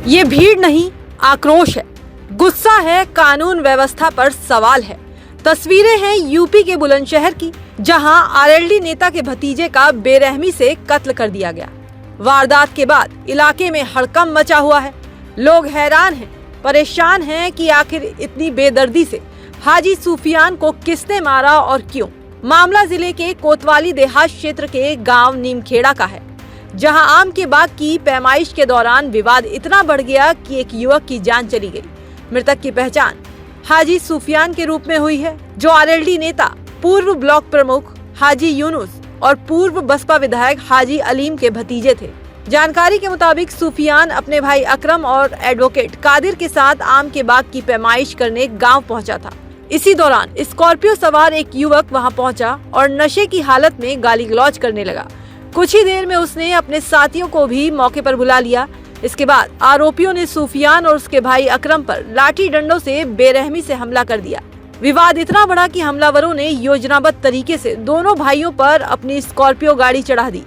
ये भीड़ नहीं, आक्रोश है, गुस्सा है, कानून व्यवस्था पर सवाल है। तस्वीरें हैं यूपी के बुलंदशहर की, जहां आरएलडी नेता के भतीजे का बेरहमी से कत्ल कर दिया गया। वारदात के बाद इलाके में हड़कंप मचा हुआ है। लोग हैरान हैं, परेशान हैं कि आखिर इतनी बेदर्दी से हाजी सूफियान को किसने मारा और क्यों। मामला जिले के कोतवाली देहात क्षेत्र के गांव नीमखेड़ा का है, जहां आम के बाग की पैमाइश के दौरान विवाद इतना बढ़ गया कि एक युवक की जान चली गई। मृतक की पहचान हाजी सूफियान के रूप में हुई है, जो आरएलडी नेता, पूर्व ब्लॉक प्रमुख हाजी यूनुस और पूर्व बसपा विधायक हाजी अलीम के भतीजे थे। जानकारी के मुताबिक सूफियान अपने भाई अकरम और एडवोकेट कादिर के साथ आम के बाग की पैमाइश करने गांव पहुंचा था। इसी दौरान स्कॉर्पियो सवार एक युवक वहां पहुंचा और नशे की हालत में गाली गलौज करने लगा। कुछ ही देर में उसने अपने साथियों को भी मौके पर बुला लिया। इसके बाद आरोपियों ने सूफियान और उसके भाई अकरम पर लाठी डंडों से बेरहमी से हमला कर दिया। विवाद इतना बढ़ा कि हमलावरों ने योजनाबद्ध तरीके से दोनों भाइयों पर अपनी स्कॉर्पियो गाड़ी चढ़ा दी।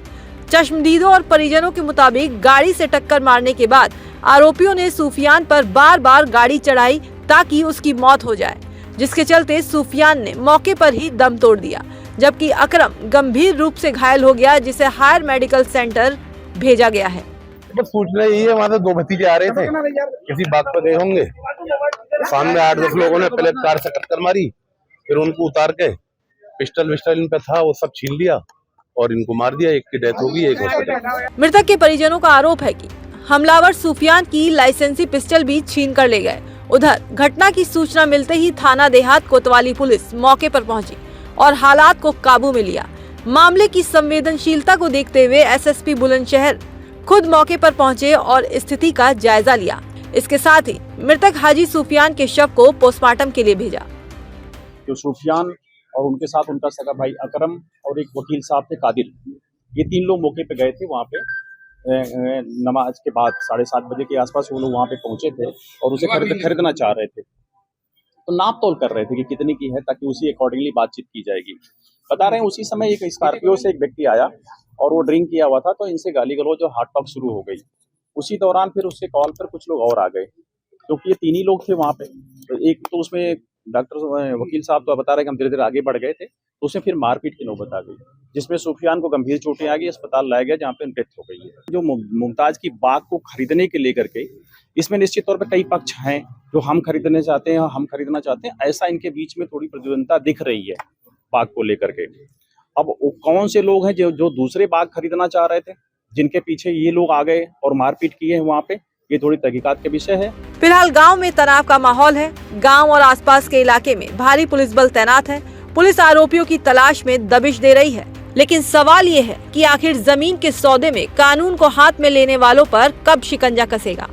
चश्मदीदों और परिजनों के मुताबिक गाड़ी से टक्कर मारने के बाद आरोपियों ने सूफियान पर बार बार गाड़ी चढ़ाई ताकि उसकी मौत हो जाए, जिसके चलते सूफियान ने मौके पर ही दम तोड़ दिया, जबकि अकरम गंभीर रूप से घायल हो गया, जिसे हायर मेडिकल सेंटर भेजा गया है। बस सूचना यही है, वहाँ से दो भतीजे आ रहे थे, किसी बात पर गए होंगे। सामने 8-10 लोगों ने पहले कार से टक्कर मारी, फिर उनको उतार के पिस्टल इन पे था वो सब छीन लिया और इनको मार दिया। एक की डेथ हो गई, एक हॉस्पिटल। मृतक के परिजनों का आरोप है कि हमलावर सूफियान की लाइसेंसी पिस्टल भी छीन कर ले गए। उधर घटना की सूचना मिलते ही थाना देहात कोतवाली पुलिस मौके पर पहुंची और हालात को काबू में लिया। मामले की संवेदनशीलता को देखते हुए एसएसपी बुलंदशहर खुद मौके पर पहुंचे और स्थिति का जायजा लिया। इसके साथ ही मृतक हाजी सूफियान के शव को पोस्टमार्टम के लिए भेजा। जो सूफियान और उनके साथ उनका सगा भाई अकरम और एक वकील साहब थे कादिर, ये 3 लोग मौके पे गए थे। वहाँ पे नमाज के बाद 7:30 बजे के आसपास वो लोग वहाँ पे पहुंचे थे और उसे खरीदना चाह रहे थे। तो नाप तोल कर रहे थे कि कितनी की है, ताकि उसी अकॉर्डिंगली बातचीत की जाएगी। बता रहे हैं उसी समय एक स्कॉर्पियो से एक व्यक्ति आया और वो ड्रिंक किया हुआ था, तो इनसे गाली गलौज और हाथ टॉक शुरू हो गई। उसी दौरान फिर उसके कॉल पर कुछ लोग और आ गए, क्योंकि ये 3 ही लोग थे वहाँ पे। तो एक तो उसमें डॉक्टर वकील साहब तो बता रहे कि हम धीरे-धीरे आगे बढ़ गए थे, तो उसमें फिर मारपीट की नौबत आ गई, जिसमें सूफियान को गंभीर चोटें आ गई, अस्पताल लाया गया, जहाँ पे डेथ हो गई है। जो मुमताज की बाग को खरीदने के लेकर के, इसमें निश्चित तौर पर कई पक्ष हैं, जो हम खरीदना चाहते हैं, हम खरीदना चाहते हैं। ऐसा इनके बीच में थोड़ी प्रतिद्वंदता दिख रही है बाग को लेकर के। अब कौन से लोग हैं जो दूसरे बाग खरीदना चाह रहे थे, जिनके पीछे ये लोग आ गए और मारपीट किए हैं वहाँ पे, ये थोड़ी तहकीकात का विषय है। फिलहाल गांव में तनाव का माहौल है। गांव और आसपास के इलाके में भारी पुलिस बल तैनात है। पुलिस आरोपियों की तलाश में दबिश दे रही है, लेकिन सवाल ये है कि आखिर जमीन के सौदे में कानून को हाथ में लेने वालों पर कब शिकंजा कसेगा।